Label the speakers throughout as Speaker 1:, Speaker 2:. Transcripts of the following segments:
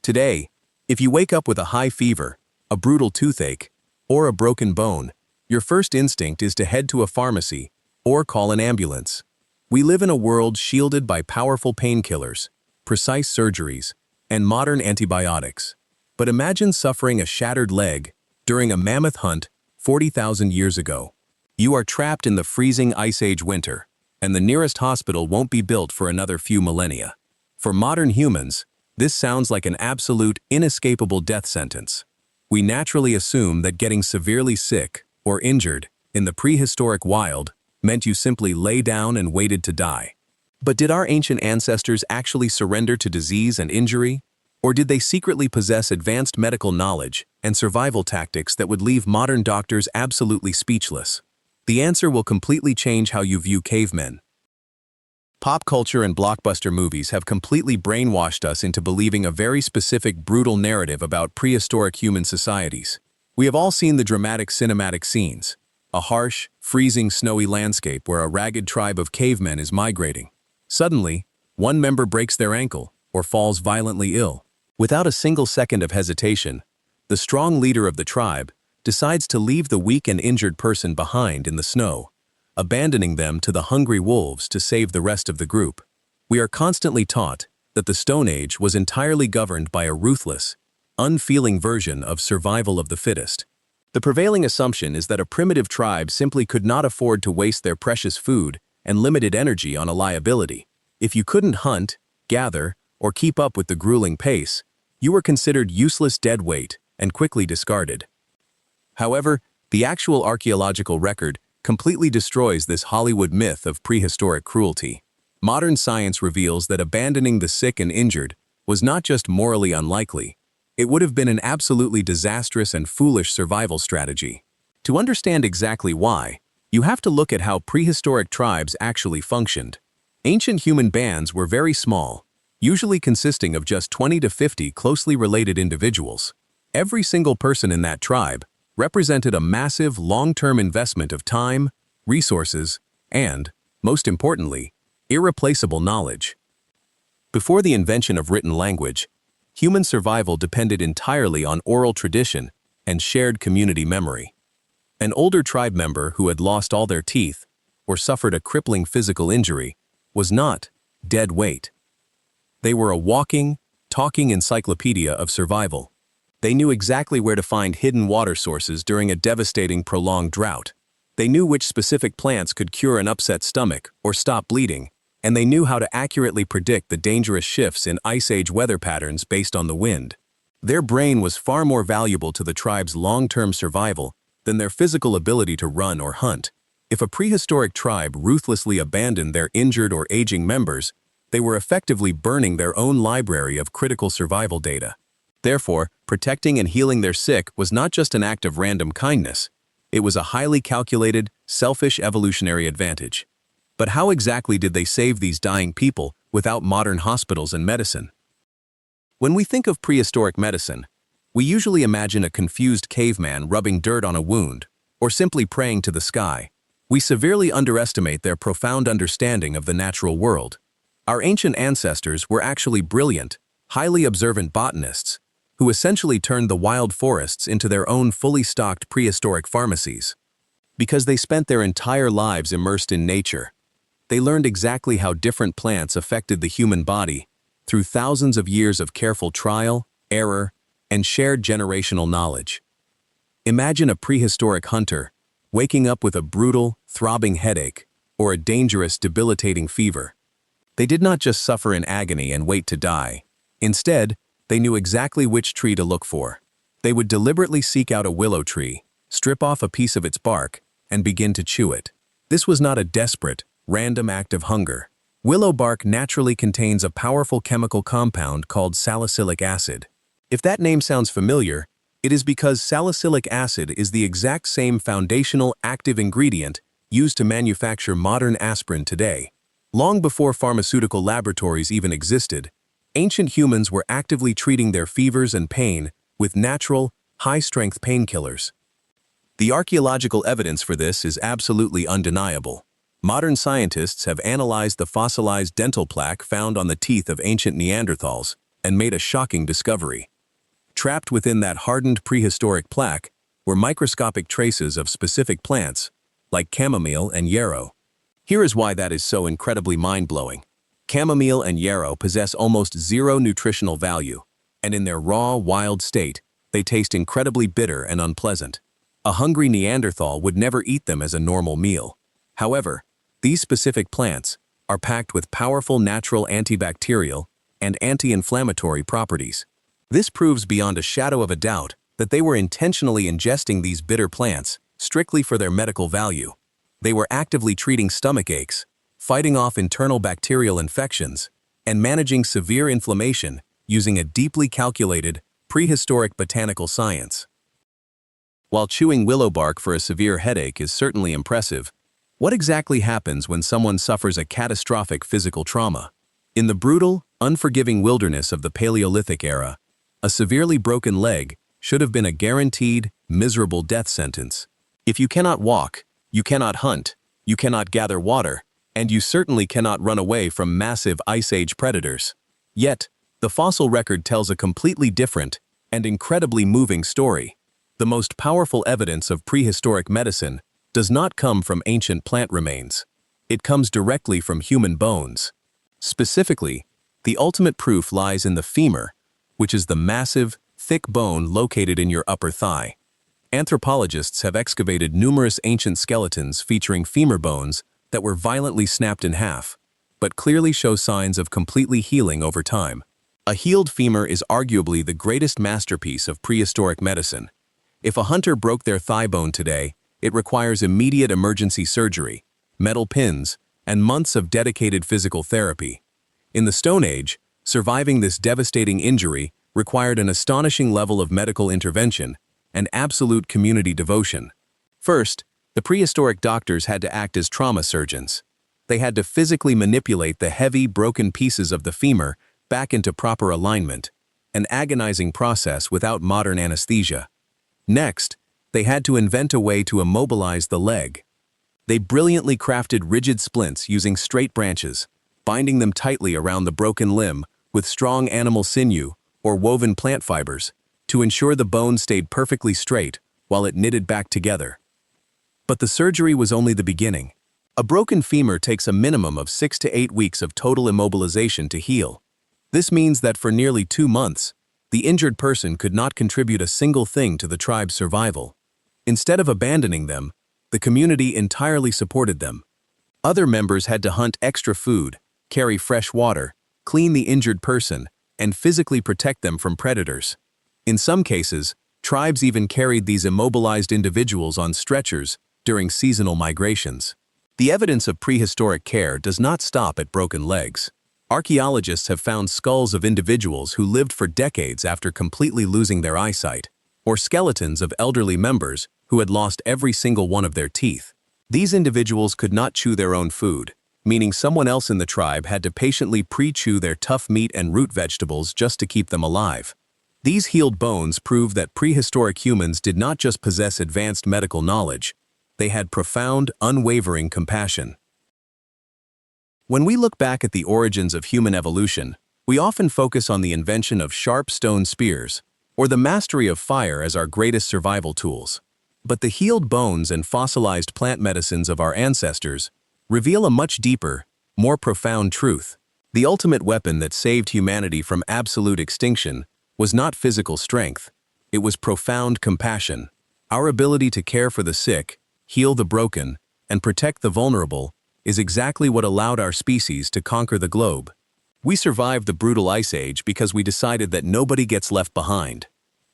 Speaker 1: Today, if you wake up with a high fever, a brutal toothache, or a broken bone, your first instinct is to head to a pharmacy or call an ambulance. We live in a world shielded by powerful painkillers, precise surgeries, and modern antibiotics. But imagine suffering a shattered leg during a mammoth hunt 40,000 years ago. You are trapped in the freezing Ice Age winter, and the nearest hospital won't be built for another few millennia. For modern humans, this sounds like an absolute, inescapable death sentence. We naturally assume that getting severely sick or injured in the prehistoric wild meant you simply lay down and waited to die. But did our ancient ancestors actually surrender to disease and injury? Or did they secretly possess advanced medical knowledge and survival tactics that would leave modern doctors absolutely speechless? The answer will completely change how you view cavemen. Pop culture and blockbuster movies have completely brainwashed us into believing a very specific, brutal narrative about prehistoric human societies. We have all seen the dramatic cinematic scenes, a harsh, freezing, snowy landscape where a ragged tribe of cavemen is migrating. Suddenly, one member breaks their ankle or falls violently ill. Without a single second of hesitation, the strong leader of the tribe decides to leave the weak and injured person behind in the snow, abandoning them to the hungry wolves to save the rest of the group. We are constantly taught that the Stone Age was entirely governed by a ruthless, unfeeling version of survival of the fittest. The prevailing assumption is that a primitive tribe simply could not afford to waste their precious food and limited energy on a liability. If you couldn't hunt, gather, or keep up with the grueling pace, you were considered useless dead weight and quickly discarded. However, the actual archaeological record completely destroys this Hollywood myth of prehistoric cruelty. Modern science reveals that abandoning the sick and injured was not just morally unlikely, it would have been an absolutely disastrous and foolish survival strategy. To understand exactly why, you have to look at how prehistoric tribes actually functioned. Ancient human bands were very small, usually consisting of just 20 to 50 closely related individuals. Every single person in that tribe represented a massive long-term investment of time, resources, and, most importantly, irreplaceable knowledge. Before the invention of written language, human survival depended entirely on oral tradition and shared community memory. An older tribe member who had lost all their teeth or suffered a crippling physical injury was not dead weight. They were a walking, talking encyclopedia of survival. They knew exactly where to find hidden water sources during a devastating prolonged drought. They knew which specific plants could cure an upset stomach or stop bleeding, and they knew how to accurately predict the dangerous shifts in Ice Age weather patterns based on the wind. Their brain was far more valuable to the tribe's long-term survival than their physical ability to run or hunt. If a prehistoric tribe ruthlessly abandoned their injured or aging members, they were effectively burning their own library of critical survival data. Therefore, protecting and healing their sick was not just an act of random kindness. It was a highly calculated, selfish evolutionary advantage. But how exactly did they save these dying people without modern hospitals and medicine? When we think of prehistoric medicine, we usually imagine a confused caveman rubbing dirt on a wound or simply praying to the sky. We severely underestimate their profound understanding of the natural world. Our ancient ancestors were actually brilliant, highly observant botanists who essentially turned the wild forests into their own fully stocked prehistoric pharmacies. Because they spent their entire lives immersed in nature, they learned exactly how different plants affected the human body through thousands of years of careful trial, error, and shared generational knowledge. Imagine a prehistoric hunter waking up with a brutal, throbbing headache or a dangerous, debilitating fever. They did not just suffer in agony and wait to die. Instead, they knew exactly which tree to look for. They would deliberately seek out a willow tree, strip off a piece of its bark, and begin to chew it. This was not a desperate, random act of hunger. Willow bark naturally contains a powerful chemical compound called salicylic acid. If that name sounds familiar, it is because salicylic acid is the exact same foundational active ingredient used to manufacture modern aspirin today. Long before pharmaceutical laboratories even existed, ancient humans were actively treating their fevers and pain with natural, high-strength painkillers. The archaeological evidence for this is absolutely undeniable. Modern scientists have analyzed the fossilized dental plaque found on the teeth of ancient Neanderthals and made a shocking discovery. Trapped within that hardened prehistoric plaque were microscopic traces of specific plants, like chamomile and yarrow. Here is why that is so incredibly mind-blowing. Chamomile and yarrow possess almost zero nutritional value, and in their raw, wild state, they taste incredibly bitter and unpleasant. A hungry Neanderthal would never eat them as a normal meal. However, these specific plants are packed with powerful natural antibacterial and anti-inflammatory properties. This proves beyond a shadow of a doubt that they were intentionally ingesting these bitter plants strictly for their medical value. They were actively treating stomach aches, fighting off internal bacterial infections, and managing severe inflammation using a deeply calculated, prehistoric botanical science. While chewing willow bark for a severe headache is certainly impressive, what exactly happens when someone suffers a catastrophic physical trauma? In the brutal, unforgiving wilderness of the Paleolithic era, a severely broken leg should have been a guaranteed, miserable death sentence. If you cannot walk, you cannot hunt, you cannot gather water, and you certainly cannot run away from massive Ice Age predators. Yet, the fossil record tells a completely different and incredibly moving story. The most powerful evidence of prehistoric medicine does not come from ancient plant remains. It comes directly from human bones. Specifically, the ultimate proof lies in the femur, which is the massive, thick bone located in your upper thigh. Anthropologists have excavated numerous ancient skeletons featuring femur bones that were violently snapped in half, but clearly show signs of completely healing over time. A healed femur is arguably the greatest masterpiece of prehistoric medicine. If a hunter broke their thigh bone today, it requires immediate emergency surgery, metal pins, and months of dedicated physical therapy. In the Stone Age, surviving this devastating injury required an astonishing level of medical intervention and absolute community devotion. First, the prehistoric doctors had to act as trauma surgeons. They had to physically manipulate the heavy, broken pieces of the femur back into proper alignment, an agonizing process without modern anesthesia. Next, they had to invent a way to immobilize the leg. They brilliantly crafted rigid splints using straight branches, binding them tightly around the broken limb with strong animal sinew or woven plant fibers to ensure the bone stayed perfectly straight while it knitted back together. But the surgery was only the beginning. A broken femur takes a minimum of 6 to 8 weeks of total immobilization to heal. This means that for nearly 2 months, the injured person could not contribute a single thing to the tribe's survival. Instead of abandoning them, the community entirely supported them. Other members had to hunt extra food, carry fresh water, clean the injured person, and physically protect them from predators. In some cases, tribes even carried these immobilized individuals on stretchers during seasonal migrations. The evidence of prehistoric care does not stop at broken legs. Archaeologists have found skulls of individuals who lived for decades after completely losing their eyesight, or skeletons of elderly members who had lost every single one of their teeth. These individuals could not chew their own food, meaning someone else in the tribe had to patiently pre-chew their tough meat and root vegetables just to keep them alive. These healed bones prove that prehistoric humans did not just possess advanced medical knowledge, they had profound, unwavering compassion. When we look back at the origins of human evolution, we often focus on the invention of sharp stone spears, or the mastery of fire as our greatest survival tools. But the healed bones and fossilized plant medicines of our ancestors reveal a much deeper, more profound truth. The ultimate weapon that saved humanity from absolute extinction was not physical strength, it was profound compassion. Our ability to care for the sick, heal the broken, and protect the vulnerable is exactly what allowed our species to conquer the globe. We survived the brutal Ice Age because we decided that nobody gets left behind.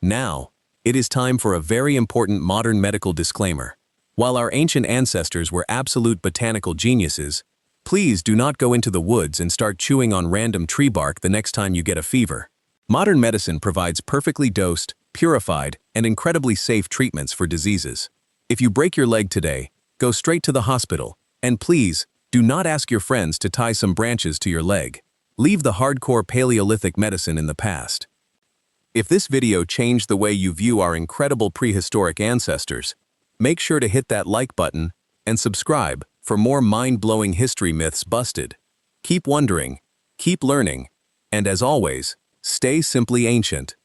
Speaker 1: Now, it is time for a very important modern medical disclaimer. While our ancient ancestors were absolute botanical geniuses, please do not go into the woods and start chewing on random tree bark the next time you get a fever. Modern medicine provides perfectly dosed, purified, and incredibly safe treatments for diseases. If you break your leg today, go straight to the hospital, and please, do not ask your friends to tie some branches to your leg. Leave the hardcore Paleolithic medicine in the past. If this video changed the way you view our incredible prehistoric ancestors, make sure to hit that like button and subscribe for more mind-blowing history myths busted. Keep wondering, keep learning, and as always, Stay simply ancient.